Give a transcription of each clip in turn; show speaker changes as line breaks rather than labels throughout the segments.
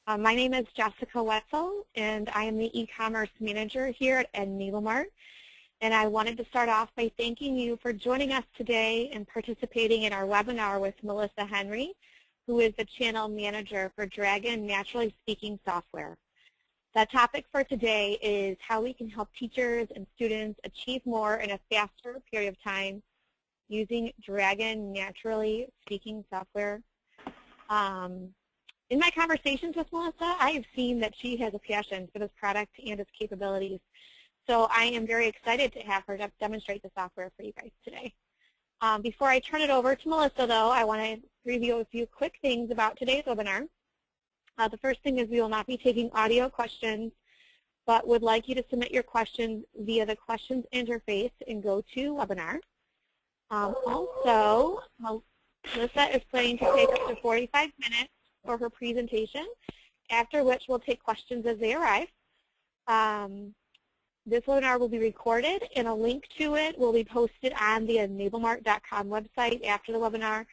My name is Jessica Wetzel, and I am the e-commerce manager here at EnableMart. And I wanted to start off by thanking you for joining us today and participating in our webinar with Melissa Henry, who is the channel manager for Dragon NaturallySpeaking software. The topic for today is how we can help teachers and students achieve more in a faster period of time using Dragon NaturallySpeaking software. In my conversations with Melissa, I have seen that she has a passion for this product and its capabilities. So I am very excited to have her demonstrate the software for you guys today. Before I turn it over to Melissa, though, I want to review a few quick things about today's webinar. The first thing is we will not be taking audio questions, but would like you to submit your questions via the questions interface in GoToWebinar. Also, Melissa is planning to take up to 45 minutes for her presentation, after which we'll take questions as they arrive. This webinar will be recorded, and a link to it will be posted on the EnableMart.com website after the webinar,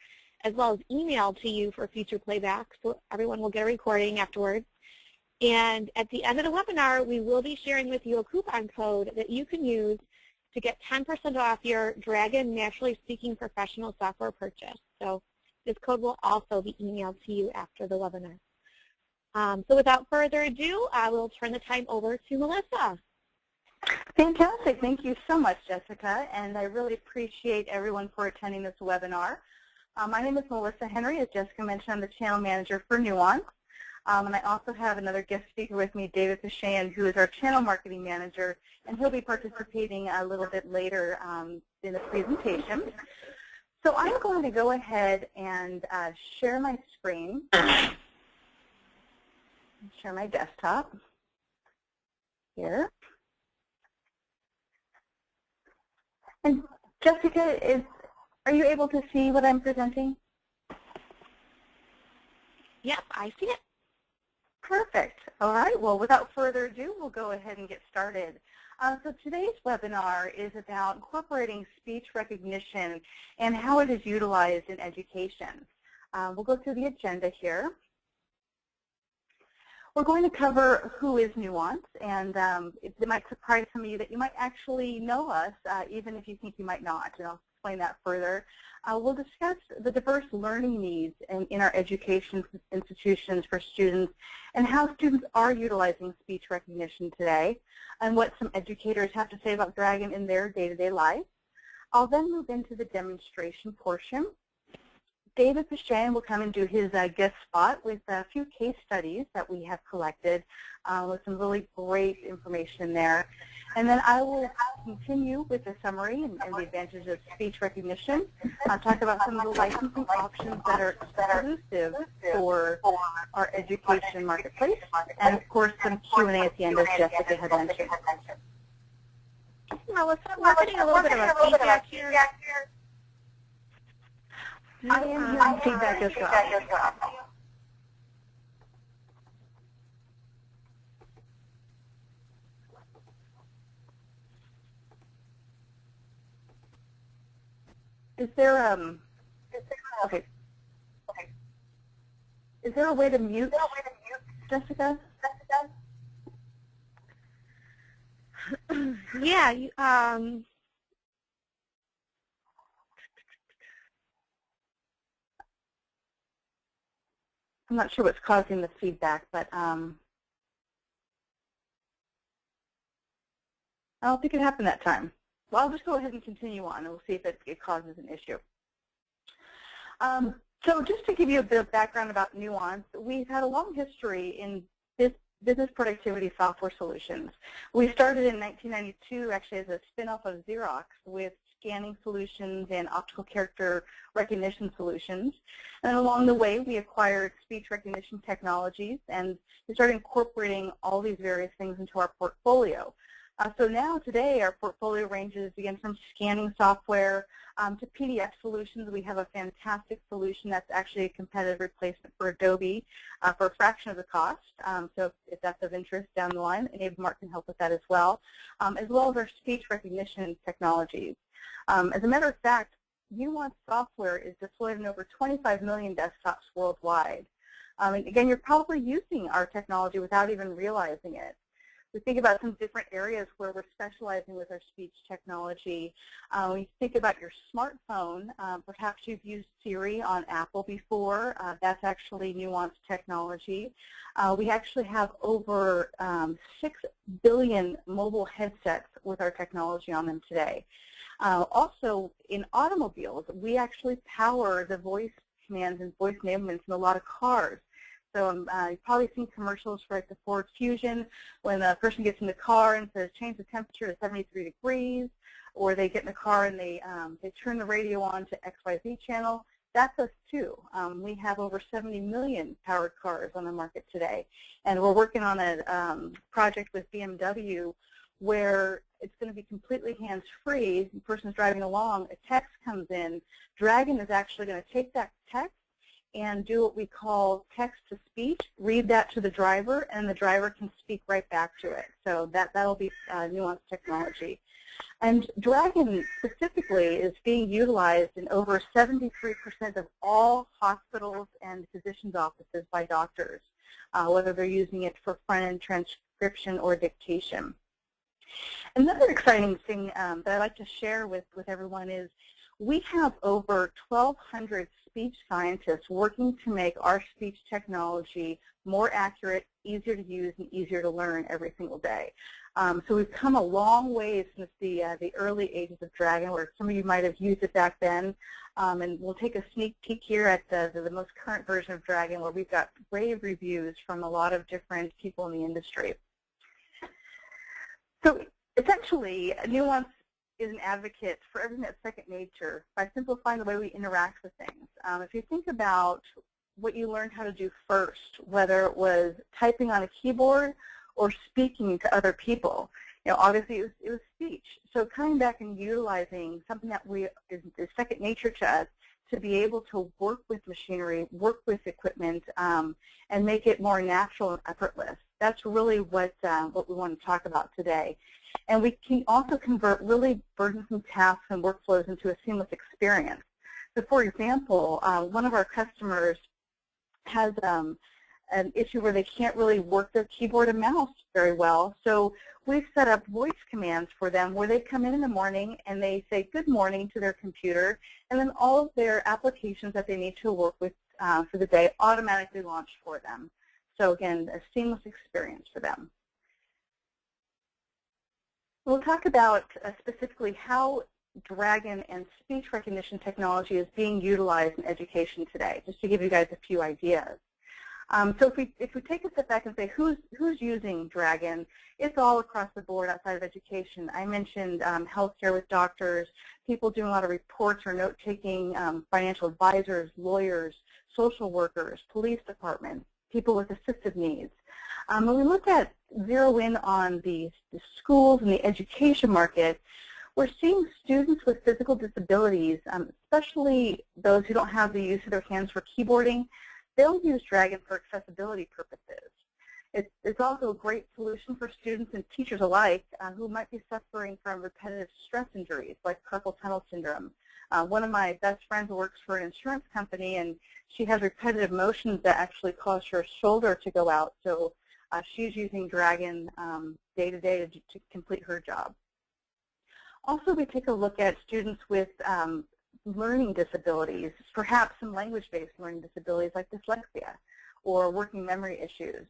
as well as emailed to you for future playback, so everyone will get a recording afterwards. And at the end of the webinar, we will be sharing with you a coupon code that you can use to get 10% off your Dragon NaturallySpeaking professional software purchase. So this code will also be emailed to you after the webinar. So without further ado, I will turn the time over to Melissa.
Fantastic. Thank you so much, Jessica, and I really appreciate everyone for attending this webinar. My name is Melissa Henry. As Jessica mentioned, I'm the channel manager for Nuance. And I also have another guest speaker with me, David Pichon, who is our channel marketing manager, and he'll be participating a little bit later in the presentation. So I'm going to go ahead and share my screen, share my desktop here. And Jessica, are you able to see what I'm presenting?
Yep, I see it.
Perfect. All right. Well, without further ado, we'll go ahead and get started. So today's webinar is about incorporating speech recognition and how it is utilized in education. We'll go through the agenda here. We're going to cover who is Nuance, and it might surprise some of you that you might actually know us, even if you think you might not, and I'll explain that further. We'll discuss the diverse learning needs in our education institutions for students and how students are utilizing speech recognition today and what some educators have to say about Dragon in their day-to-day life. I'll then move into the demonstration portion. David Pichon will come and do his guest spot with a few case studies that we have collected with some really great information there. And then I will continue with the summary and the advantages of speech recognition. I'll talk about some of the licensing options that are exclusive for our education marketplace. And of course, some Q&A at the end, as Jessica had mentioned.
Melissa, we're getting a little bit of a feedback here.
I am hearing feedback as well. Is there okay. Is there a way to mute Jessica?
Yeah,
I'm not sure what's causing the feedback, but I don't think it happened that time. Well, I'll just go ahead and continue on, and we'll see if it causes an issue. So just to give you a bit of background about Nuance, we've had a long history in business productivity software solutions. We started in 1992 actually as a spin-off of Xerox with scanning solutions and optical character recognition solutions. And along the way, we acquired speech recognition technologies, and we started incorporating all these various things into our portfolio. So now today our portfolio ranges again from scanning software to PDF solutions. We have a fantastic solution that's actually a competitive replacement for Adobe for a fraction of the cost. So if that's of interest down the line, EnableMart can help with that as well as our speech recognition technologies. As a matter of fact, Nuance software is deployed in over 25 million desktops worldwide. And again, you're probably using our technology without even realizing it. We think about some different areas where we're specializing with our speech technology. When you think about your smartphone, perhaps you've used Siri on Apple before. That's actually Nuance technology. We actually have over 6 billion mobile headsets with our technology on them today. Also, in automobiles, we actually power the voice commands and voice enablements in a lot of cars. So you've probably seen commercials for like the Ford Fusion when a person gets in the car and says, change the temperature to 73 degrees, or they get in the car and they turn the radio on to XYZ channel. That's us too. We have over 70 million powered cars on the market today. And we're working on a project with BMW where it's going to be completely hands-free. The person's driving along, a text comes in. Dragon is actually going to take that text and do what we call text-to-speech, read that to the driver, and the driver can speak right back to it. So that'll be Nuance technology. And Dragon specifically is being utilized in over 73% of all hospitals and physicians' offices by doctors, whether they're using it for front-end transcription or dictation. Another exciting thing that I'd like to share with everyone is we have over 1,200 speech scientists working to make our speech technology more accurate, easier to use, and easier to learn every single day. So we've come a long way since the early ages of Dragon, where some of you might have used it back then. And we'll take a sneak peek here at the most current version of Dragon, where we've got rave reviews from a lot of different people in the industry. So essentially, Nuance is an advocate for everything that's second nature by simplifying the way we interact with things. If you think about what you learned how to do first, whether it was typing on a keyboard or speaking to other people, obviously it was speech. So coming back and utilizing something that is second nature to us to be able to work with machinery, work with equipment, and make it more natural and effortless. That's really what we want to talk about today. And we can also convert really burdensome tasks and workflows into a seamless experience. So for example, one of our customers has an issue where they can't really work their keyboard and mouse very well. So we've set up voice commands for them where they come in the morning and they say good morning to their computer, and then all of their applications that they need to work with for the day automatically launch for them. So again, a seamless experience for them. We'll talk about specifically how Dragon and speech recognition technology is being utilized in education today, just to give you guys a few ideas. So if we take a step back and say who's using Dragon, it's all across the board outside of education. I mentioned healthcare with doctors, people doing a lot of reports or note-taking, financial advisors, lawyers, social workers, police departments, people with assistive needs. When we look at zero in on the schools and the education market, we're seeing students with physical disabilities, especially those who don't have the use of their hands for keyboarding, they'll use Dragon for accessibility purposes. It's also a great solution for students and teachers alike who might be suffering from repetitive stress injuries like carpal tunnel syndrome. One of my best friends works for an insurance company, and she has repetitive motions that actually cause her shoulder to go out. So she's using Dragon day to day to complete her job. Also, we take a look at students with learning disabilities, perhaps some language-based learning disabilities like dyslexia or working memory issues.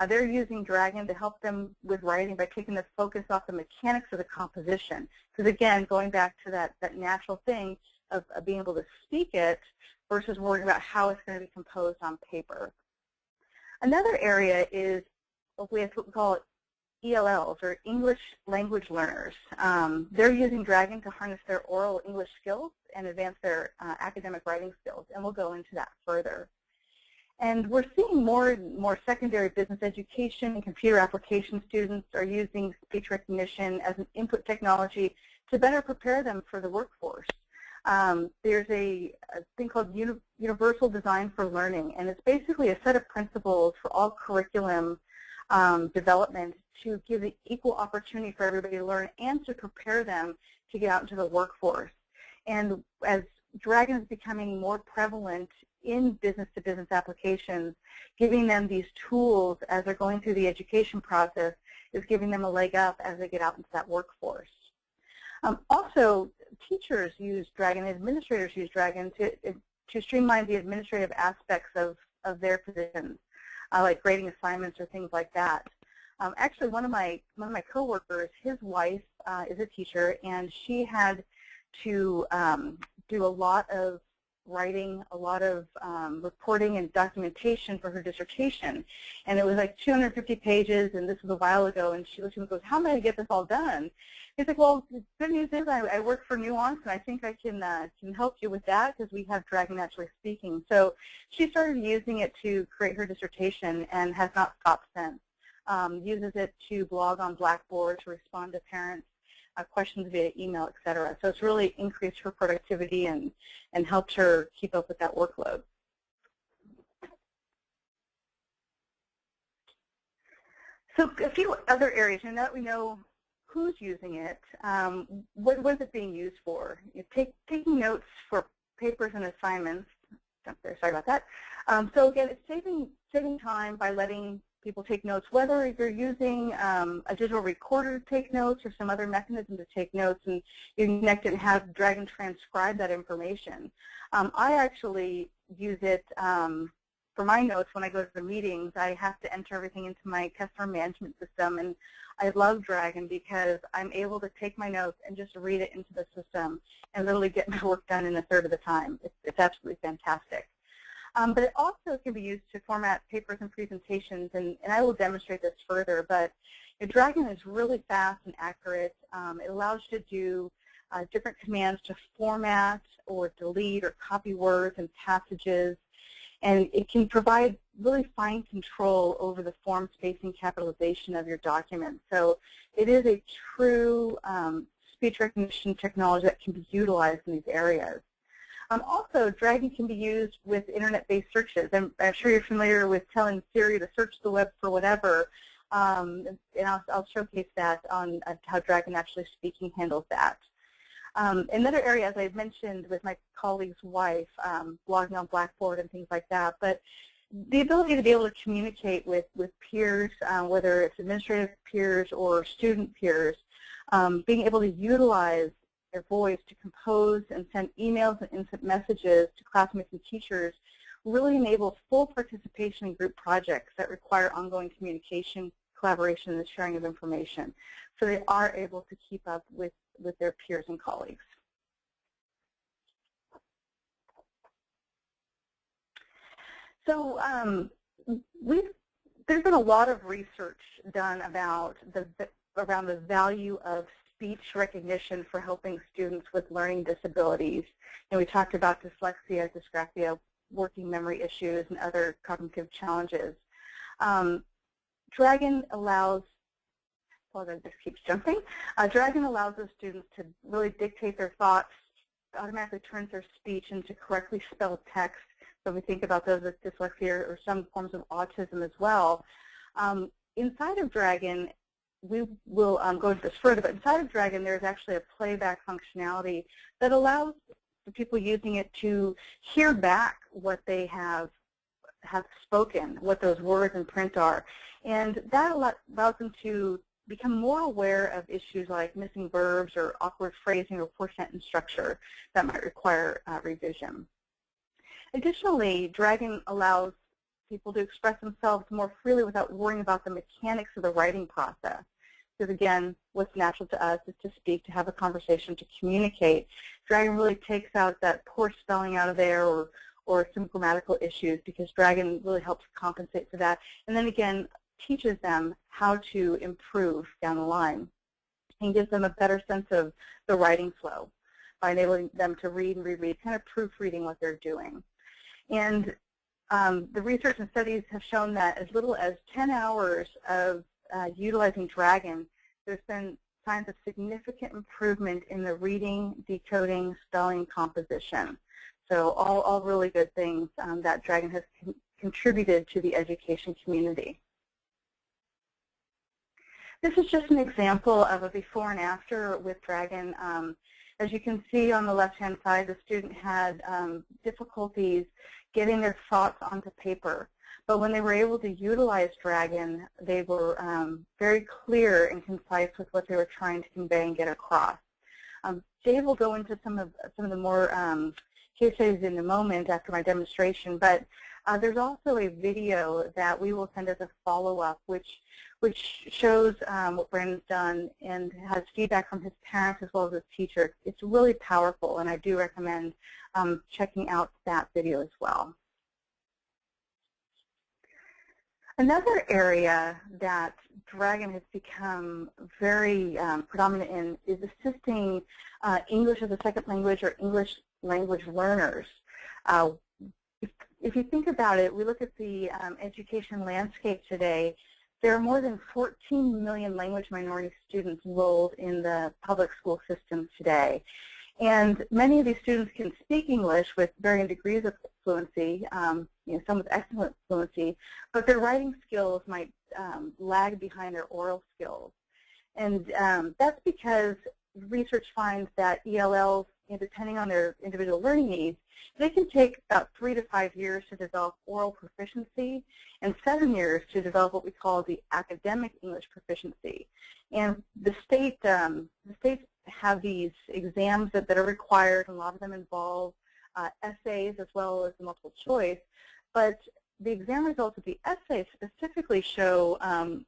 They're using Dragon to help them with writing by taking the focus off the mechanics of the composition. Because again, going back to that natural thing of being able to speak it versus worrying about how it's going to be composed on paper. Another area is what we call ELLs, or English language learners. They're using Dragon to harness their oral English skills and advance their academic writing skills, and we'll go into that further. And we're seeing more and more secondary business education and computer application students are using speech recognition as an input technology to better prepare them for the workforce. There's a thing called Universal Design for Learning, and it's basically a set of principles for all curriculum development to give the equal opportunity for everybody to learn and to prepare them to get out into the workforce. And as Dragon is becoming more prevalent in business-to-business applications, giving them these tools as they're going through the education process is giving them a leg up as they get out into that workforce. Also, teachers use Dragon, administrators use Dragon to streamline the administrative aspects of their positions, like grading assignments or things like that. Actually, one of my coworkers, his wife is a teacher, and she had to do a lot of writing, a lot of reporting and documentation for her dissertation. And it was like 250 pages, and this was a while ago, and she looked at me and goes, how am I going to get this all done? He's like, well, the good news is I work for Nuance, and I think I can help you with that because we have Dragon NaturallySpeaking. So she started using it to create her dissertation and has not stopped since. Uses it to blog on Blackboard, to respond to parents' questions via email, et cetera. So it's really increased her productivity and helped her keep up with that workload. So a few other areas, now that we know who's using it, what is it being used for? Taking notes for papers and assignments. Sorry about that. So again, it's saving time by letting people take notes, whether you're using a digital recorder to take notes or some other mechanism to take notes, and you can connect it and have Dragon transcribe that information. I actually use it for my notes when I go to the meetings. I have to enter everything into my customer management system, and I love Dragon because I'm able to take my notes and just read it into the system and literally get my work done in a third of the time. It's absolutely fantastic. But it also can be used to format papers and presentations, and I will demonstrate this further, but Dragon is really fast and accurate. It allows you to do different commands to format or delete or copy words and passages, and it can provide really fine control over the form, spacing, capitalization of your document. So it is a true speech recognition technology that can be utilized in these areas. Also, Dragon can be used with internet-based searches. I'm sure you're familiar with telling Siri to search the web for whatever, and I'll showcase that on how Dragon NaturallySpeaking handles that. Another area, as I mentioned with my colleague's wife, blogging on Blackboard and things like that, but the ability to be able to communicate with peers, whether it's administrative peers or student peers, being able to utilize their voice to compose and send emails and instant messages to classmates and teachers really enables full participation in group projects that require ongoing communication, collaboration, and the sharing of information. So they are able to keep up with their peers and colleagues. So there's been a lot of research done about around the value of speech recognition for helping students with learning disabilities. And we talked about dyslexia, dysgraphia, working memory issues, and other cognitive challenges. Dragon allows, it just keeps jumping. Dragon allows the students to really dictate their thoughts, automatically turns their speech into correctly spelled text. So we think about those with dyslexia or some forms of autism as well. Inside of Dragon, we will go into this further, but inside of Dragon there's actually a playback functionality that allows the people using it to hear back what they have spoken, what those words in print are. And that allows them to become more aware of issues like missing verbs or awkward phrasing or poor sentence structure that might require revision. Additionally, Dragon allows people to express themselves more freely without worrying about the mechanics of the writing process. Because again, what's natural to us is to speak, to have a conversation, to communicate. Dragon really takes out that poor spelling out of there or some grammatical issues, because Dragon really helps compensate for that. And then again, teaches them how to improve down the line and gives them a better sense of the writing flow by enabling them to read and reread, kind of proofreading what they're doing. And the research and studies have shown that as little as 10 hours of utilizing Dragon, there's been signs of significant improvement in the reading, decoding, spelling, composition. So all really good things that Dragon has contributed to the education community. This is just an example of a before and after with Dragon. As you can see on the left-hand side, the student had difficulties getting their thoughts onto paper. But when they were able to utilize Dragon, they were very clear and concise with what they were trying to convey and get across. Dave will go into some of the more case studies in a moment after my demonstration, but there's also a video that we will send as a follow-up, which shows what Brandon's done and has feedback from his parents as well as his teacher. It's really powerful, and I do recommend checking out that video as well. Another area that Dragon has become very predominant in is assisting English as a second language or English language learners. If you think about it, we look at the education landscape today, there are more than 14 million language minority students enrolled in the public school system today. And many of these students can speak English with varying degrees of fluency, some with excellent fluency, but their writing skills might lag behind their oral skills. And that's because research finds that ELLs, depending on their individual learning needs, they can take about 3 to 5 years to develop oral proficiency and 7 years to develop what we call the academic English proficiency. And the states have these exams that are required, and a lot of them involve essays as well as multiple choice. But the exam results of the essays specifically show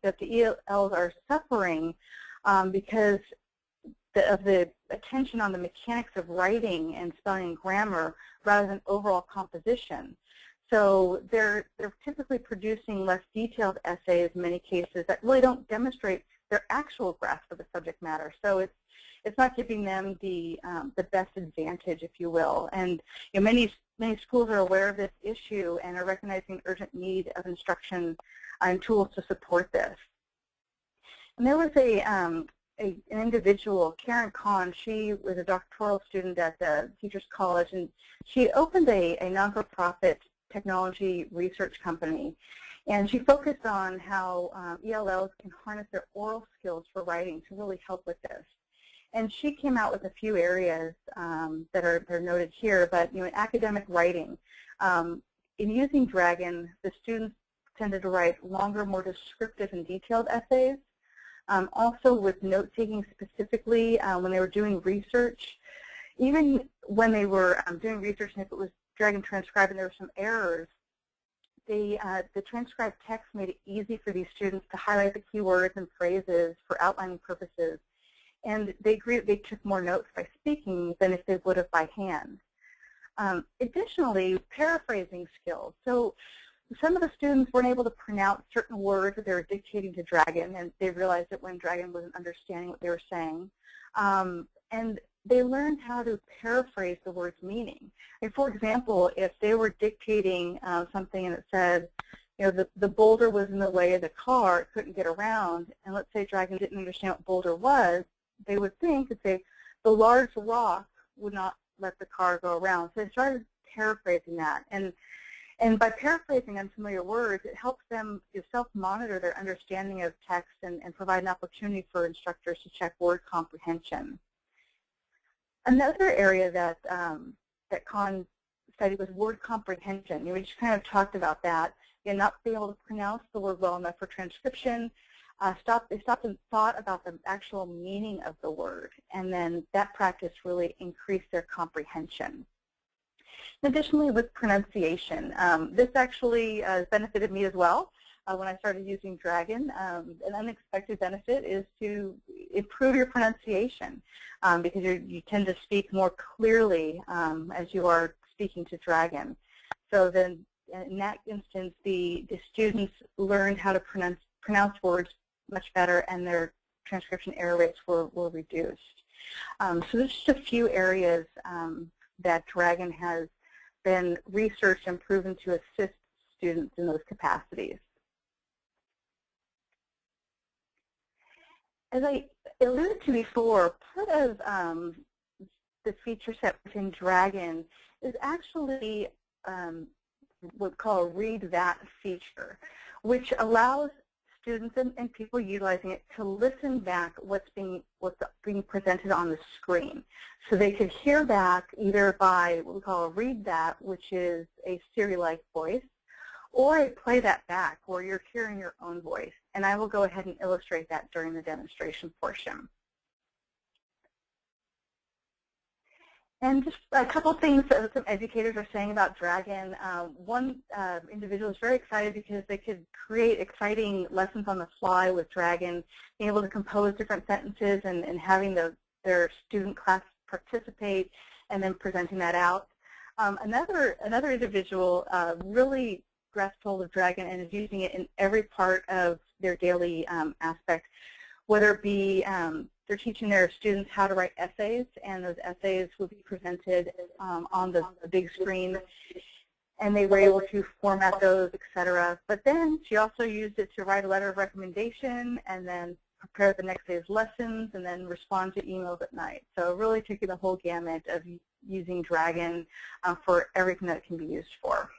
that the ELLs are suffering because of the attention on the mechanics of writing and spelling and grammar rather than overall composition. So they're typically producing less detailed essays in many cases that really don't demonstrate their actual grasp of the subject matter. So it's not giving them the best advantage, if you will. And many schools are aware of this issue and are recognizing the urgent need of instruction and tools to support this. And there was an individual, Karen Kahn. She was a doctoral student at the Teachers College, and she opened a non-for-profit technology research company. And she focused on how ELLs can harness their oral skills for writing to really help with this. And she came out with a few areas that are noted here, but in academic writing, in using Dragon, the students tended to write longer, more descriptive and detailed essays. Also with note-taking specifically when they were doing research, even when they were doing research and if it was Dragon transcribed and there were some errors, the transcribed text made it easy for these students to highlight the keywords and phrases for outlining purposes. And they agreed they took more notes by speaking than if they would have by hand. Additionally, paraphrasing skills. So some of the students weren't able to pronounce certain words that they were dictating to Dragon, and they realized that when Dragon wasn't understanding what they were saying. And they learned how to paraphrase the word's meaning. And for example, if they were dictating something and it said, the boulder was in the way of the car, it couldn't get around, and let's say Dragon didn't understand what boulder was, they would think that the large rock would not let the car go around. So they started paraphrasing that. And by paraphrasing unfamiliar words, it helps them to self-monitor their understanding of text and provide an opportunity for instructors to check word comprehension. Another area that Con studied was word comprehension. We just kind of talked about that. Not being able to pronounce the word well enough for transcription. They stopped and thought about the actual meaning of the word, and then that practice really increased their comprehension. Additionally, with pronunciation, this actually benefited me as well when I started using Dragon. An unexpected benefit is to improve your pronunciation because you tend to speak more clearly as you are speaking to Dragon. So then in that instance, the students learned how to pronounce words much better, and their transcription error rates were reduced. So there's just a few areas that Dragon has been researched and proven to assist students in those capacities. As I alluded to before, part of the feature set within Dragon is actually what we call a read that feature, which allows students and people utilizing it to listen back what's being presented on the screen. So they could hear back either by what we call a read that, which is a Siri-like voice, or a play that back where you're hearing your own voice. And I will go ahead and illustrate that during the demonstration portion. And just a couple things that some educators are saying about Dragon. One individual is very excited because they could create exciting lessons on the fly with Dragon, being able to compose different sentences and having their student class participate and then presenting that out. Another individual really grasped hold of Dragon and is using it in every part of their daily aspect, whether it be they're teaching their students how to write essays, and those essays will be presented on the big screen, and they were able to format those, etc. But then she also used it to write a letter of recommendation and then prepare the next day's lessons and then respond to emails at night. So really taking the whole gamut of using Dragon for everything that it can be used for.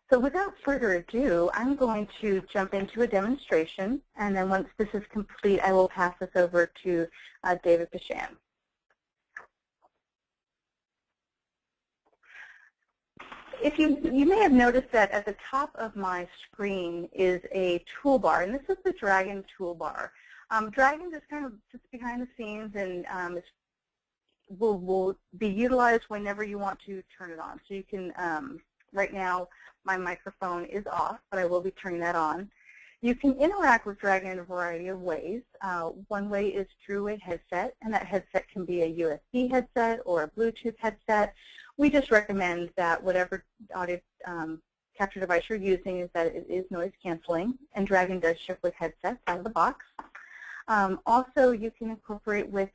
So without further ado, I'm going to jump into a demonstration, and then once this is complete, I will pass this over to David Bishan. If you may have noticed that at the top of my screen is a toolbar, and this is the Dragon toolbar. Dragon just kind of sits behind the scenes and will be utilized whenever you want to turn it on. So you can, right now, my microphone is off, but I will be turning that on. You can interact with Dragon in a variety of ways. One way is through a headset, and that headset can be a USB headset or a Bluetooth headset. We just recommend that whatever audio capture device you're using is that it is noise canceling, and Dragon does ship with headsets out of the box. Also, you can incorporate with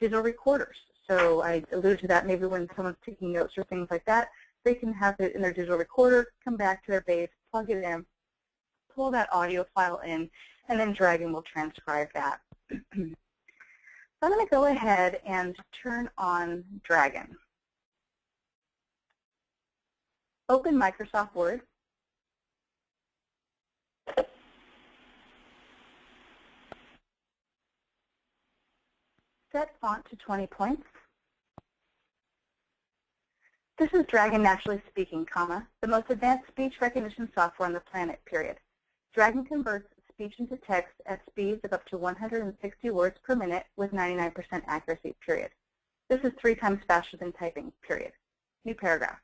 digital recorders. So I alluded to that maybe when someone's taking notes or things like that. They can have it in their digital recorder, come back to their base, plug it in, pull that audio file in, and then Dragon will transcribe that. So I'm going to go ahead and turn on Dragon. Open Microsoft Word. Set font to 20 points. This is Dragon NaturallySpeaking, the most advanced speech recognition software on the planet, period. Dragon converts speech into text at speeds of up to 160 words per minute with 99% accuracy, period. This is 3 times faster than typing, period. New paragraph.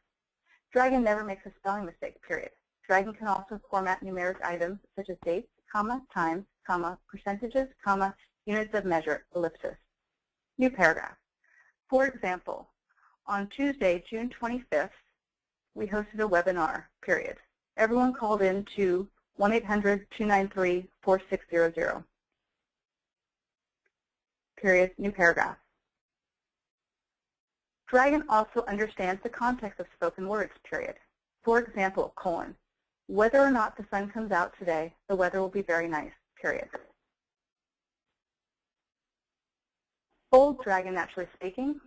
Dragon never makes a spelling mistake, period. Dragon can also format numeric items such as dates, times, percentages, units of measure, ellipsis. New paragraph. For example, on Tuesday, June 25th, we hosted a webinar, period. Everyone called in to 1-800-293-4600. Period, new paragraph. Dragon also understands the context of spoken words, period. For example, whether or not the sun comes out today, the weather will be very nice, period. Bold Dragon NaturallySpeaking.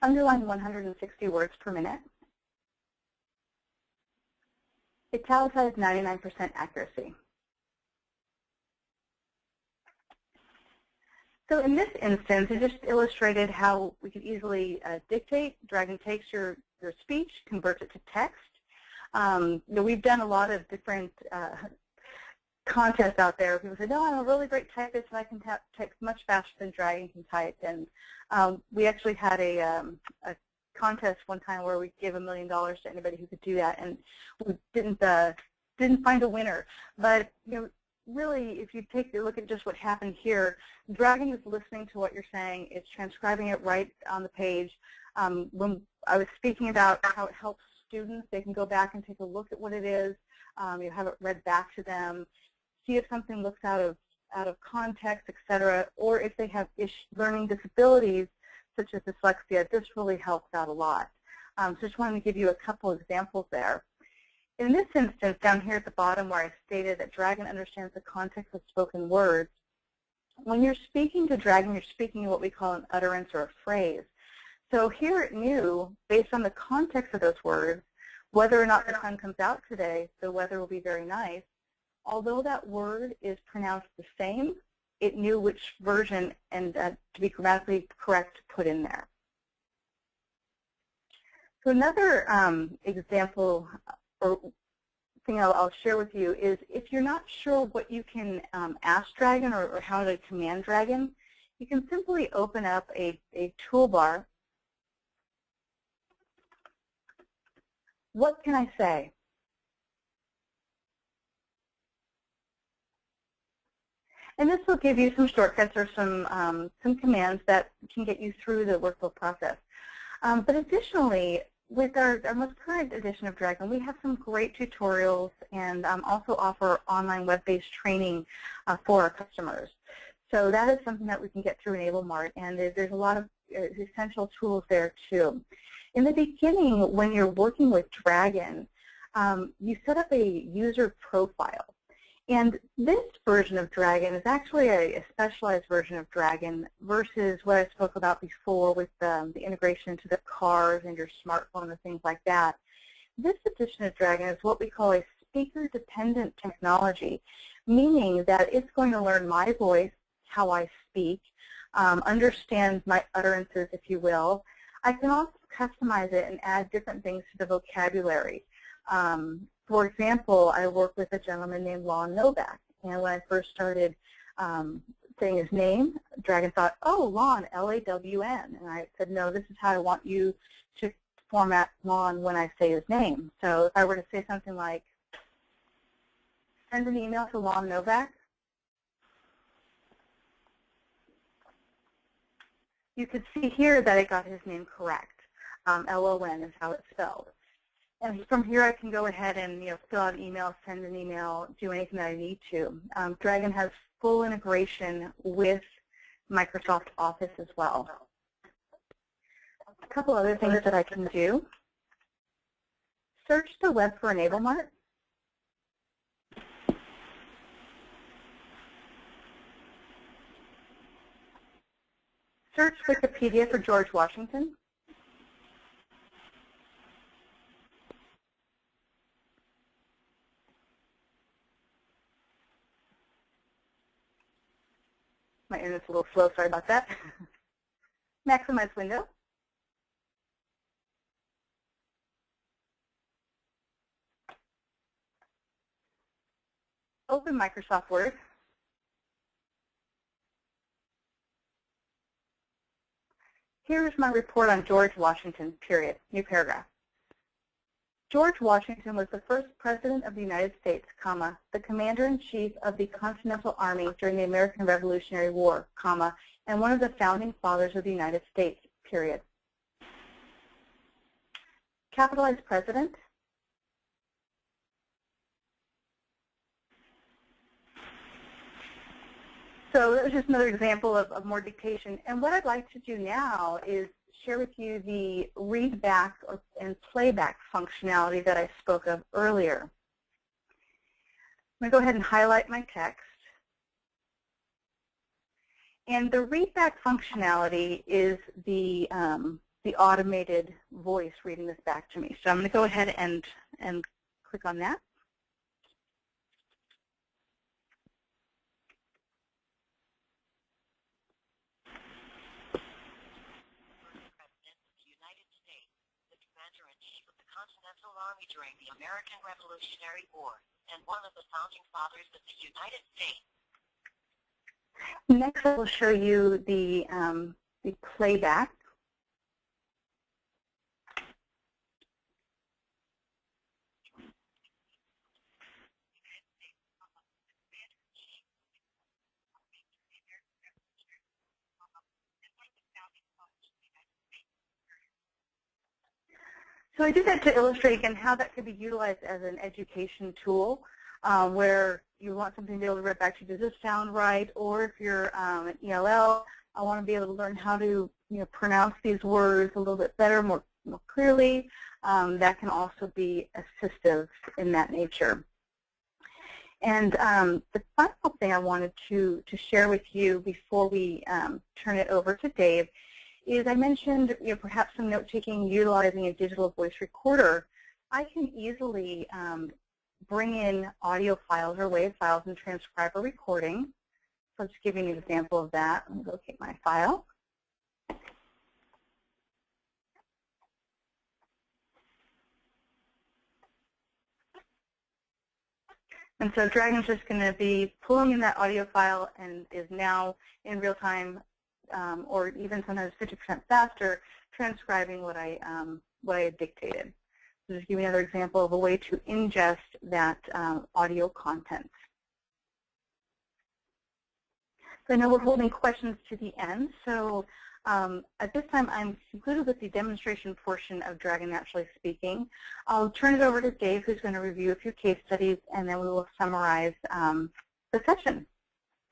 Underline 160 words per minute. Italicize 99% accuracy. So in this instance, it just illustrated how we could easily dictate. Dragon takes your speech, converts it to text. We've done a lot of different contests out there. People say, no, I'm a really great typist and I can type much faster than Dragon can type. And we actually had a contest one time where we gave $1 million to anybody who could do that, and we didn't find a winner. But really, if you take a look at just what happened here, Dragon is listening to what you're saying. It's transcribing it right on the page. When I was speaking about how it helps students, they can go back and take a look at what it is. You have it read back to them, see if something looks out of context, etc., or if they have learning disabilities such as dyslexia. This really helps out a lot. So just wanted to give you a couple examples there. In this instance, down here at the bottom where I stated that Dragon understands the context of spoken words, when you're speaking to Dragon, you're speaking in what we call an utterance or a phrase. So here it knew, based on the context of those words, Whether or not the sun comes out today, the weather will be very nice. Although that word is pronounced the same, it knew which version and to be grammatically correct to put in there. So another example or thing I'll share with you is if you're not sure what you can ask Dragon or how to command Dragon, you can simply open up a toolbar. What can I say? And this will give you some shortcuts or some commands that can get you through the workflow process. But additionally, with our most current edition of Dragon, we have some great tutorials and also offer online web-based training for our customers. So that is something that we can get through EnableMart, and there's a lot of essential tools there too. In the beginning, when you're working with Dragon, you set up a user profile. And this version of Dragon is actually a specialized version of Dragon versus what I spoke about before with the integration into the cars and your smartphone and things like that. This edition of Dragon is what we call a speaker-dependent technology, meaning that it's going to learn my voice, how I speak, understand my utterances, if you will. I can also customize it and add different things to the vocabulary. For example, I work with a gentleman named Lon Novak, and when I first started saying his name, Dragon thought, oh, Lon, L-A-W-N, and I said, no, this is how I want you to format Lon when I say his name. So if I were to say something like, send an email to Lon Novak, you could see here that I got his name correct. L-O-N is how it's spelled. And from here, I can go ahead and fill out an email, send an email, do anything that I need to. Dragon has full integration with Microsoft Office as well. A couple other things that I can do. Search the web for EnableMart. Search Wikipedia for George Washington. My internet's a little slow, sorry about that. Maximize window. Open Microsoft Word. Here's my report on George Washington, period, new paragraph. George Washington was the first President of the United States, comma, the Commander-in-Chief of the Continental Army during the American Revolutionary War, comma, and one of the founding fathers of the United States, period. Capitalized President. So that was just another example of more dictation. And what I'd like to do now is share with you the read back and playback functionality that I spoke of earlier. I'm going to go ahead and highlight my text. And the read back functionality is the automated voice reading this back to me. So I'm going to go ahead and click on that.
Army during the American Revolutionary War and one of the founding fathers of the United States.
Next, I will show you the playback. So I did that to illustrate, again, how that could be utilized as an education tool where you want something to be able to read back to you, does this sound right? Or if you're an ELL, I want to be able to learn how to pronounce these words a little bit better, more clearly. That can also be assistive in that nature. And the final thing I wanted to share with you before we turn it over to Dave is I mentioned perhaps some note-taking utilizing a digital voice recorder I can easily bring in audio files or WAV files and transcribe a recording. So I'll just give you an example of that. Let me locate my file. And so Dragon's just going to be pulling in that audio file and is now in real time, or even sometimes 50% faster, transcribing what I had dictated. So just give you another example of a way to ingest that audio content. So I know we're holding questions to the end, so at this time I'm concluded with the demonstration portion of Dragon Naturally Speaking. I'll turn it over to Dave, who's going to review a few case studies, and then we will summarize the session.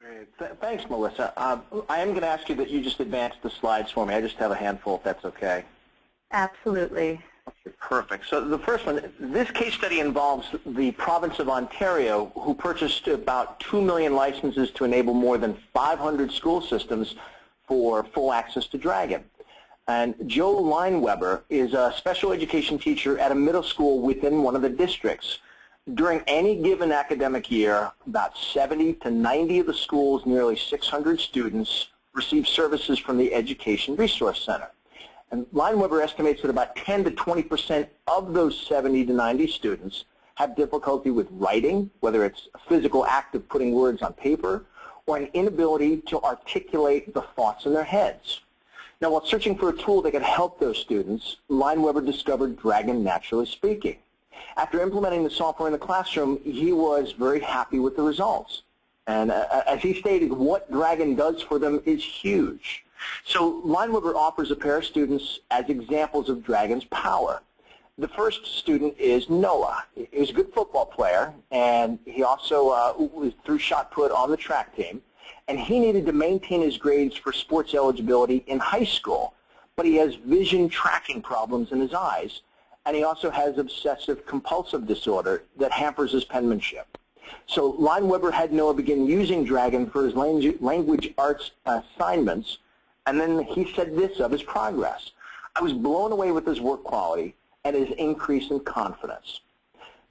Great. Thanks, Melissa. I am going to ask you that you just advance the slides for me. I just have a handful, if that's okay.
Absolutely.
Okay, perfect. So the first one, this case study involves the province of Ontario, who purchased about 2 million licenses to enable more than 500 school systems for full access to Dragon. And Joe Lineweber is a special education teacher at a middle school within one of the districts. During any given academic year, about 70 to 90 of the school's nearly 600 students receive services from the Education Resource Center. And Lineweber estimates that about 10 to 20% of those 70 to 90 students have difficulty with writing, whether it's a physical act of putting words on paper, or an inability to articulate the thoughts in their heads. Now, while searching for a tool that could help those students, Lineweber discovered Dragon NaturallySpeaking. After implementing the software in the classroom, he was very happy with the results. And as he stated, what Dragon does for them is huge. So Lineweber offers a pair of students as examples of Dragon's power. The first student is Noah. He's a good football player, and he also threw shot put on the track team. And he needed to maintain his grades for sports eligibility in high school, but he has vision tracking problems in his eyes, and he also has obsessive compulsive disorder that hampers his penmanship. So Lineweber had Noah begin using Dragon for his language arts assignments, and then he said this of his progress: "I was blown away with his work quality and his increase in confidence.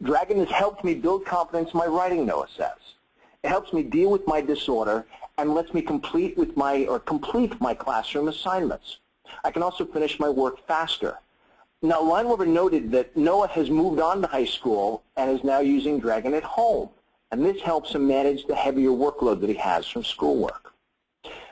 Dragon has helped me build confidence in my writing," Noah says. "It helps me deal with my disorder and lets me complete my classroom assignments. I can also finish my work faster." Now, Lineweber noted that Noah has moved on to high school and is now using Dragon at home, and this helps him manage the heavier workload that he has from schoolwork.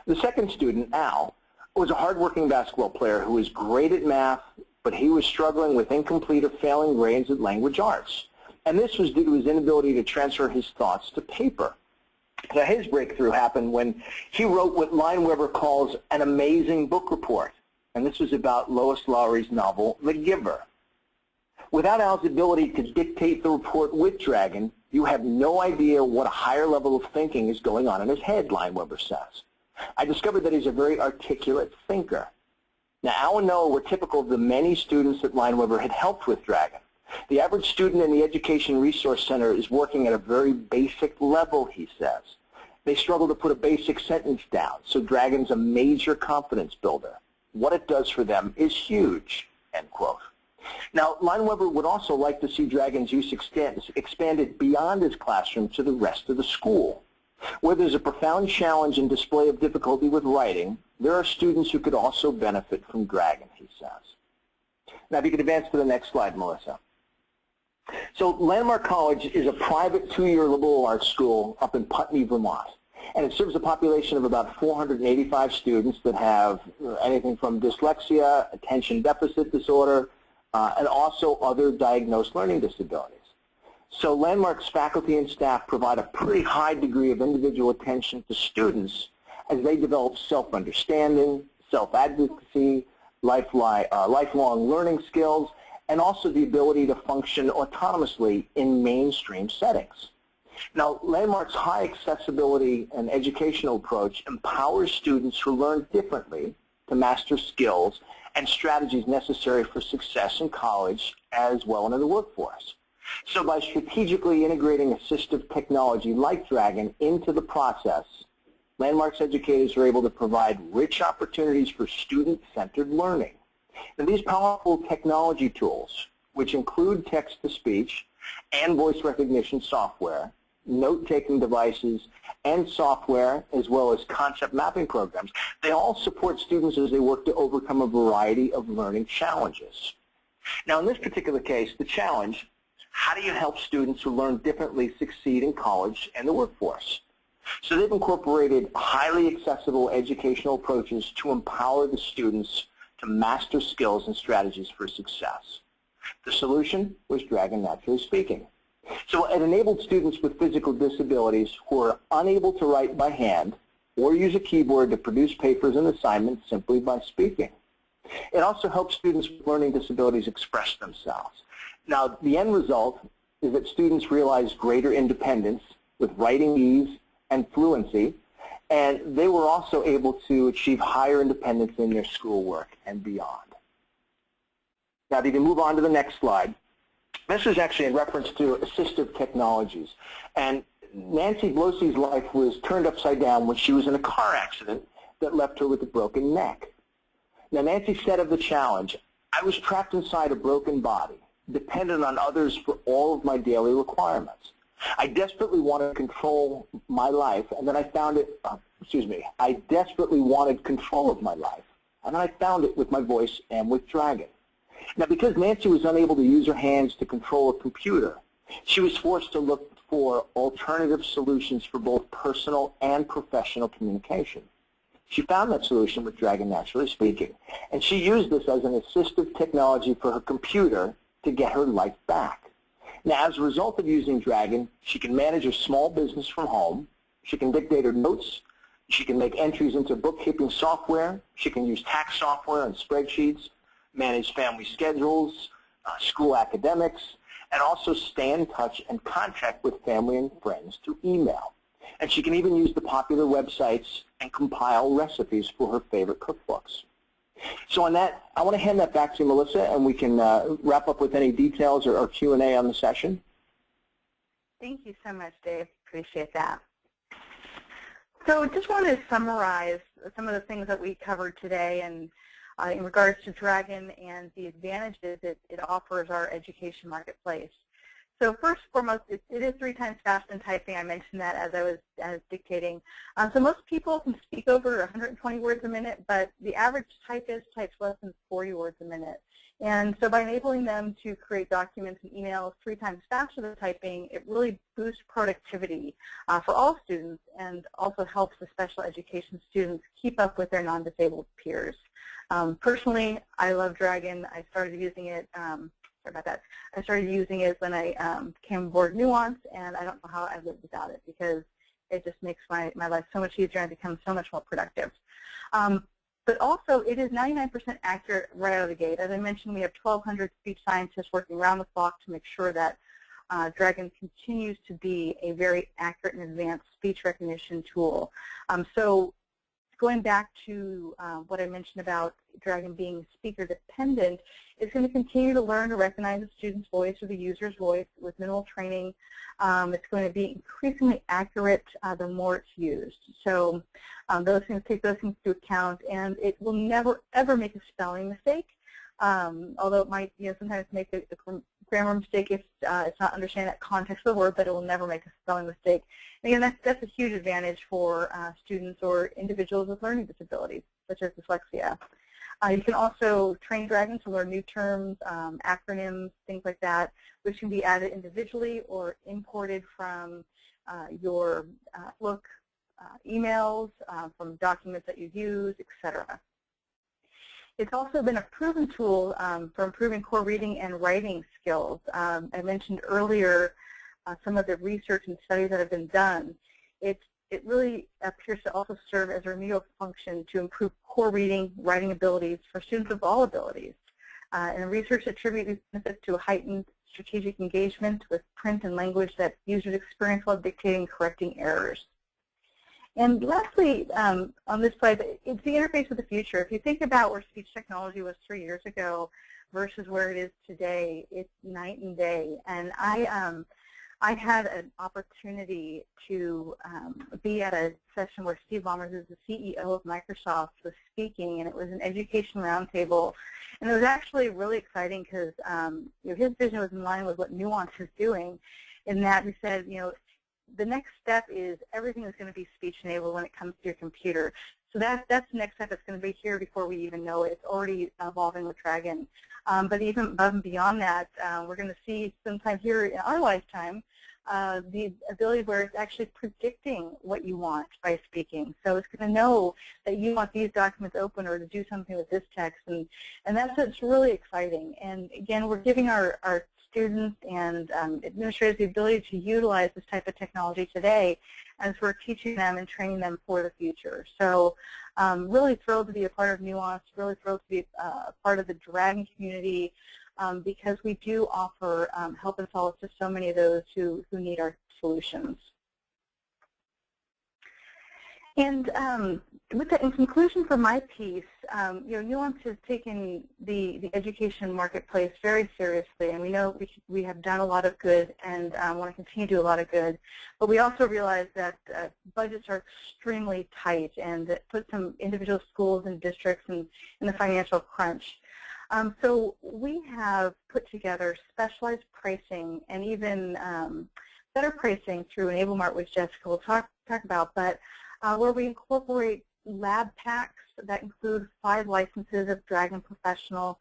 The second student, Al, was a hardworking basketball player who was great at math, but he was struggling with incomplete or failing grades at language arts. And this was due to his inability to transfer his thoughts to paper. So his breakthrough happened when he wrote what Lineweber calls an amazing book report. And this was about Lois Lowry's novel, The Giver. Without Al's ability to dictate the report with Dragon, you have no idea what a higher level of thinking is going on in his head, Lineweber says. I discovered that he's a very articulate thinker. Now, Al and Noah were typical of the many students that Lineweber had helped with Dragon. The average student in the Education Resource Center is working at a very basic level, he says. They struggle to put a basic sentence down, so Dragon's a major confidence builder. What it does for them is huge, end quote. Now, Lineweber would also like to see Dragon's use expanded beyond his classroom to the rest of the school. Where there's a profound challenge and display of difficulty with writing, there are students who could also benefit from Dragon, he says. Now, if you could advance to the next slide, Melissa. So Landmark College is a private two-year liberal arts school up in Putney, Vermont. And it serves a population of about 485 students that have anything from dyslexia, attention deficit disorder, and also other diagnosed learning disabilities. So Landmark's faculty and staff provide a pretty high degree of individual attention to students as they develop self-understanding, self-advocacy, lifelong learning skills, and also the ability to function autonomously in mainstream settings. Now, Landmark's high accessibility and educational approach empowers students who learn differently to master skills and strategies necessary for success in college as well as in the workforce. So by strategically integrating assistive technology like Dragon into the process, Landmark's educators are able to provide rich opportunities for student-centered learning. And these powerful technology tools which include text-to-speech and voice recognition software, note-taking devices, and software, as well as concept mapping programs. They all support students as they work to overcome a variety of learning challenges. Now, in this particular case, the challenge, how do you help students who learn differently succeed in college and the workforce? So they've incorporated highly accessible educational approaches to empower the students to master skills and strategies for success. The solution was Dragon NaturallySpeaking. So it enabled students with physical disabilities who are unable to write by hand or use a keyboard to produce papers and assignments simply by speaking. It also helps students with learning disabilities express themselves. Now, the end result is that students realize greater independence with writing ease and fluency, and they were also able to achieve higher independence in their schoolwork and beyond. Now, if you can move on to the next slide. This is actually in reference to assistive technologies. And Nancy Blosey's life was turned upside down when she was in a car accident that left her with a broken neck. Now, Nancy said of the challenge, "I was trapped inside a broken body, dependent on others for all of my daily requirements. I desperately wanted to control my life, and then I found it, I desperately wanted control of my life, and then I found it with my voice and with Dragon." Now, because Nancy was unable to use her hands to control a computer, she was forced to look for alternative solutions for both personal and professional communication. She found that solution with Dragon NaturallySpeaking, and she used this as an assistive technology for her computer to get her life back. Now, as a result of using Dragon, she can manage her small business from home, she can dictate her notes, she can make entries into bookkeeping software, she can use tax software and spreadsheets, manage family schedules, school academics, and also stay in touch and contact with family and friends through email. And she can even use the popular websites and compile recipes for her favorite cookbooks. So on that, I want to hand that back to you, Melissa, and we can wrap up with any details or Q&A on the session.
Thank you so much, Dave. Appreciate that. So just want to summarize some of the things that we covered today and in regards to Dragon and the advantages it offers our education marketplace. So first and foremost, it is 3 times faster than typing. I mentioned that as I was dictating. So most people can speak over 120 words a minute, but the average typist types less than 40 words a minute. And so by enabling them to create documents and emails 3 times faster than typing, it really boosts productivity for all students and also helps the special education students keep up with their non-disabled peers. Personally, I love Dragon. I started using it. I started using it when I came aboard Nuance, and I don't know how I lived without it because it just makes my life so much easier and become so much more productive. But also, it is 99% accurate right out of the gate. As I mentioned, we have 1,200 speech scientists working around the clock to make sure that Dragon continues to be a very accurate and advanced speech recognition tool. So going back to what I mentioned about Dragon being speaker dependent, it's going to continue to learn to recognize the student's voice or the user's voice with minimal training. It's going to be increasingly accurate the more it's used. So take those things into account, and it will never ever make a spelling mistake. Although it might, sometimes make a grammar mistake if it's not understanding that context of the word, but it will never make a spelling mistake. And again, that's a huge advantage for students or individuals with learning disabilities, such as dyslexia. You can also train Dragon to learn new terms, acronyms, things like that, which can be added individually or imported from your Outlook emails, from documents that you use, etc. It's also been a proven tool for improving core reading and writing skills. I mentioned earlier some of the research and studies that have been done. It really appears to also serve as a remedial function to improve core reading, writing abilities for students with all abilities. And research attributes these benefits to a heightened strategic engagement with print and language that users experience while dictating and correcting errors. And lastly, on this slide, it's the interface of the future. If you think about where speech technology was 3 years ago versus where it is today, it's night and day. And I had an opportunity to be at a session where Steve Ballmer, who's the CEO of Microsoft, was speaking, and it was an education roundtable. And it was actually really exciting because his vision was in line with what Nuance is doing, in that he said, the next step is everything is going to be speech-enabled when it comes to your computer. So that's the next step. It's going to be here before we even know it. It's already evolving with Dragon. But even above and beyond that, we're going to see sometime here in our lifetime the ability where it's actually predicting what you want by speaking. So it's going to know that you want these documents open or to do something with this text. And it's really exciting. And again, we're giving our students and administrators the ability to utilize this type of technology today as we're teaching them and training them for the future. So really thrilled to be a part of Nuance, really thrilled to be a part of the Dragon community because we do offer help and solace to so many of those who need our solutions. And with that, in conclusion for my piece, Nuance has taken the education marketplace very seriously, and we know we have done a lot of good and want to continue to do a lot of good. But we also realize that budgets are extremely tight, and that puts some individual schools and districts in the financial crunch. So we have put together specialized pricing and even better pricing through EnableMart, which Jessica will talk about, but where we incorporate lab packs that include 5 licenses of Dragon Professional,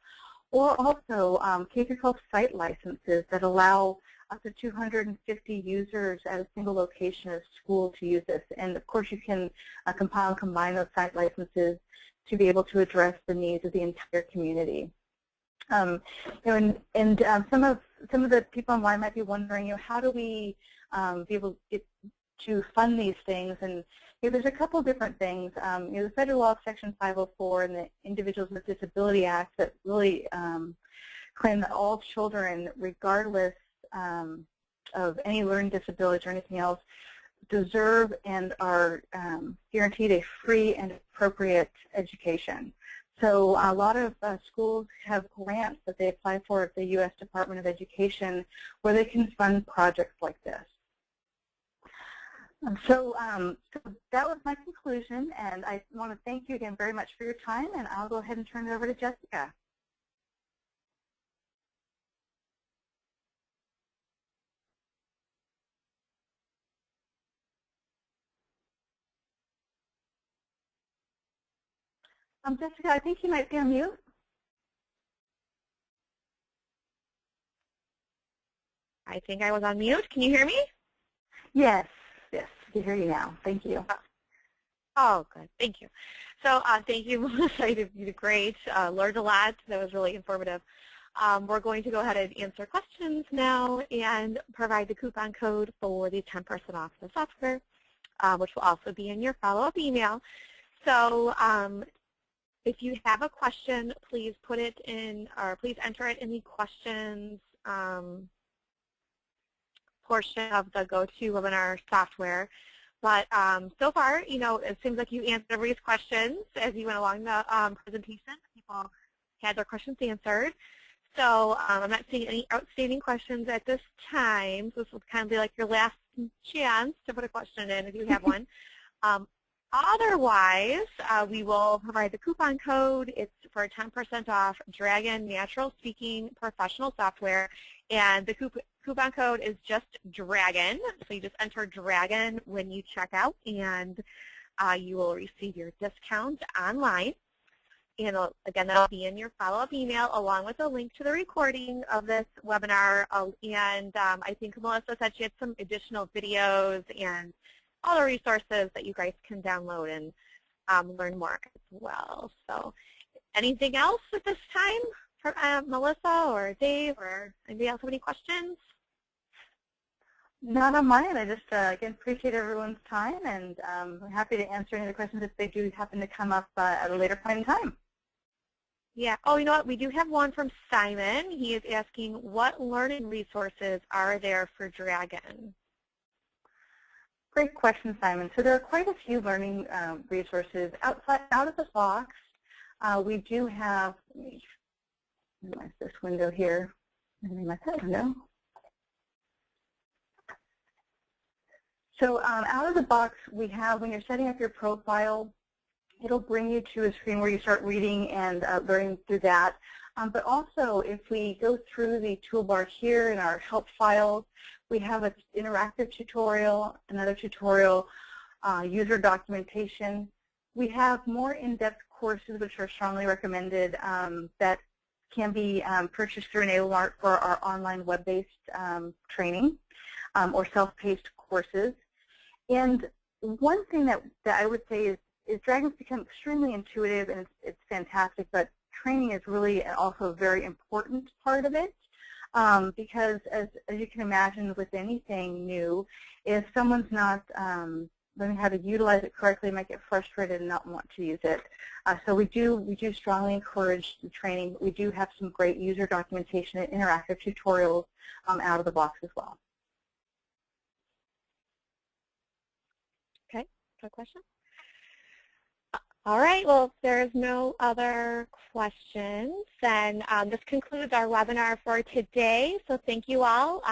or also K-12 site licenses that allow up to 250 users at a single location of school to use this. And of course, you can compile and combine those site licenses to be able to address the needs of the entire community. Some of the people online might be wondering, how do we be able to get to fund these things? And there's a couple different things. The Federal Law Section 504 and the Individuals with Disability Act that really claim that all children, regardless of any learning disabilities or anything else, deserve and are guaranteed a free and appropriate education. So a lot of schools have grants that they apply for at the U.S. Department of Education where they can fund projects like this. So that was my conclusion, and I want to thank you again very much for your time, and I'll go ahead and turn it over to Jessica. Jessica, I think you might be on mute.
I think I was on mute. Can you hear me?
Yes, yes, I can hear you now. Thank you.
Oh, good. Thank you. So thank you, Melissa. You did great. Learned a lot. That was really informative. We're going to go ahead and answer questions now and provide the coupon code for the 10% off the software, which will also be in your follow-up email. So if you have a question, please put it in, or please enter it in the questions portion of the GoToWebinar software. But so far, it seems like you answered everybody's questions as you went along the presentation. People had their questions answered. So I'm not seeing any outstanding questions at this time. So this will kind of be like your last chance to put a question in if you have one. Otherwise, we will provide the coupon code. It's for 10% off Dragon NaturallySpeaking professional software. And the coupon code is just Dragon. So you just enter Dragon when you check out, and you will receive your discount online. And again, that will be in your follow-up email along with a link to the recording of this webinar. And I think Melissa said she had some additional videos and other resources that you guys can download and learn more as well. So anything else at this time for Melissa or Dave or anybody else have any questions?
Not on mine. I just, again, appreciate everyone's time, and I'm happy to answer any of the questions if they do happen to come up at a later point in time.
Yeah. Oh, you know what? We do have one from Simon. He is asking, what learning resources are there for Dragon?
Great question, Simon. So there are quite a few learning resources out of the box. We do have, let me minimize this window here. Minimize that window. So out of the box, we have, when you're setting up your profile, it'll bring you to a screen where you start reading and learning through that. But also, if we go through the toolbar here in our help files, we have an interactive tutorial, another tutorial, user documentation. We have more in-depth courses which are strongly recommended that can be purchased through EnableMart for our online web-based training or self-paced courses. And one thing that I would say is Dragon's become extremely intuitive, and it's fantastic, but training is really also a very important part of it because as you can imagine with anything new, if someone's not learning how to utilize it correctly, they might get frustrated and not want to use it. So we do strongly encourage the training, but we do have some great user documentation and interactive tutorials out of the box as well.
Okay, good question. All right, well, if there's no other questions, then this concludes our webinar for today. So thank you all.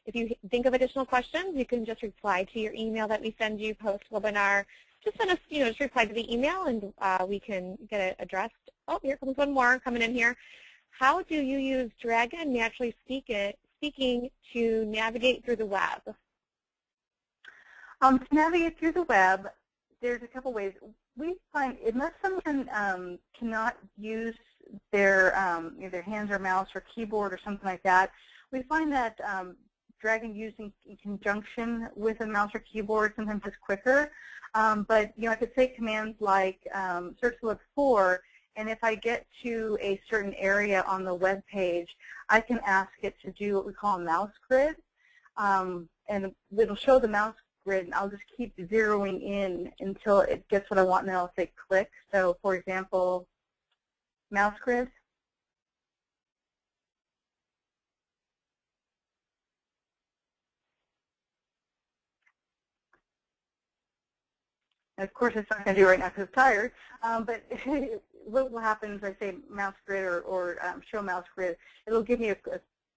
If you think of additional questions, you can just reply to your email that we send you post-webinar. Just send us, just reply to the email, and we can get it addressed. Oh, here comes one more coming in here. How do you use Dragon NaturallySpeaking to navigate through the web?
To navigate through the web, there's a couple ways. We find, unless someone cannot use their hands or mouse or keyboard or something like that, we find that Dragon using in conjunction with a mouse or keyboard sometimes is quicker. But I could say commands like search the web for, and if I get to a certain area on the web page, I can ask it to do what we call a mouse grid, and it'll show the mouse grid, and I'll just keep zeroing in until it gets what I want, and then I'll say click. So, for example, mouse grid. And of course, it's not going to do it right now because it's tired. But what will happen is I say mouse grid or show mouse grid. It'll give me a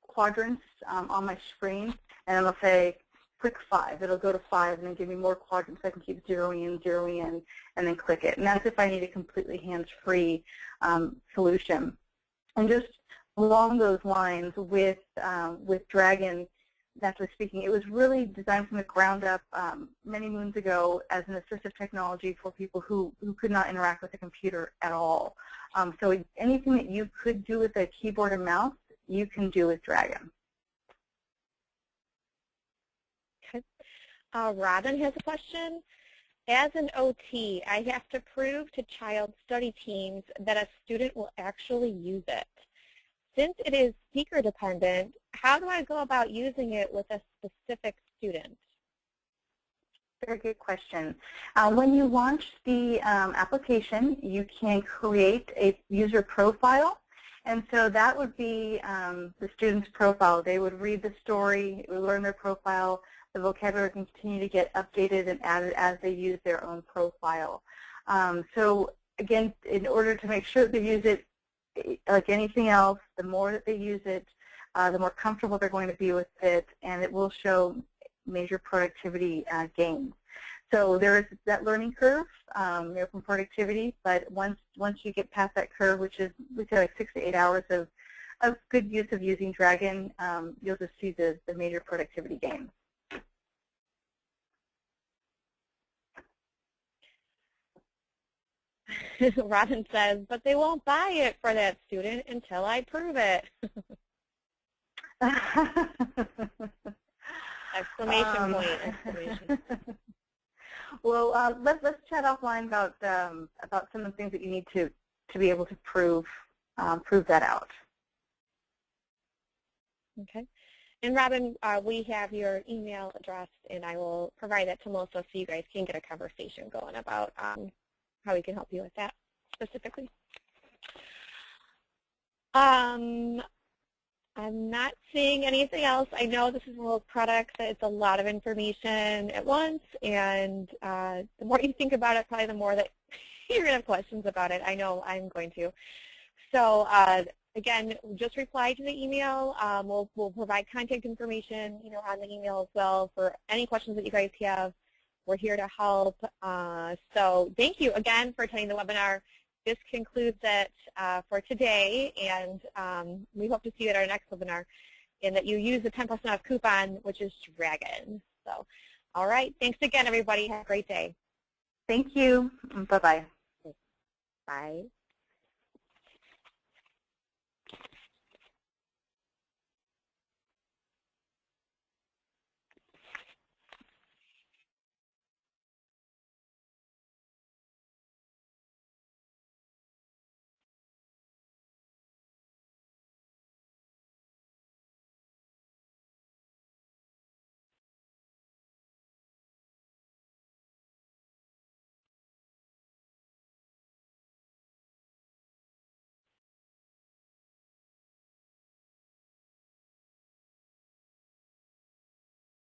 quadrants on my screen, and it'll say click 5. It'll go to 5 and then give me more quadrants. I can keep zeroing in, and then click it. And that's if I need a completely hands-free solution. And just along those lines with Dragon NaturallySpeaking, it was really designed from the ground up many moons ago as an assistive technology for people who could not interact with a computer at all. So anything that you could do with a keyboard and mouse, you can do with Dragon.
Okay. Robin has a question. As an OT, I have to prove to child study teams that a student will actually use it. Since it is speaker dependent, how do I go about using it with a specific student?
Very good question. When you launch the application, you can create a user profile. And so that would be the student's profile. They would read the story, it would learn their profile. The vocabulary can continue to get updated and added as they use their own profile. So again, in order to make sure that they use it, like anything else, the more that they use it, the more comfortable they're going to be with it, and it will show major productivity gains. So there is that learning curve from productivity, but once you get past that curve, which is we say like 6 to 8 hours of good use of using Dragon, you'll just see the major productivity gains.
Robin says, but they won't buy it for that student until I prove it. Exclamation point, exclamation.
Well, let's chat offline about some of the things that you need to be able to prove that out.
Okay. And Robin, we have your email address, and I will provide that to Melissa so you guys can get a conversation going about how we can help you with that specifically. I'm not seeing anything else. I know this is a little product that it's a lot of information at once, and the more you think about it, probably the more that you're going to have questions about it. I know I'm going to. So again, just reply to the email. We'll provide contact information, on the email as well for any questions that you guys have. We're here to help. So thank you again for attending the webinar. This concludes it for today, and we hope to see you at our next webinar, and that you use the 10% off coupon, which is Dragon. So, all right. Thanks again, everybody. Have a great day.
Thank you. Bye-bye.
Bye.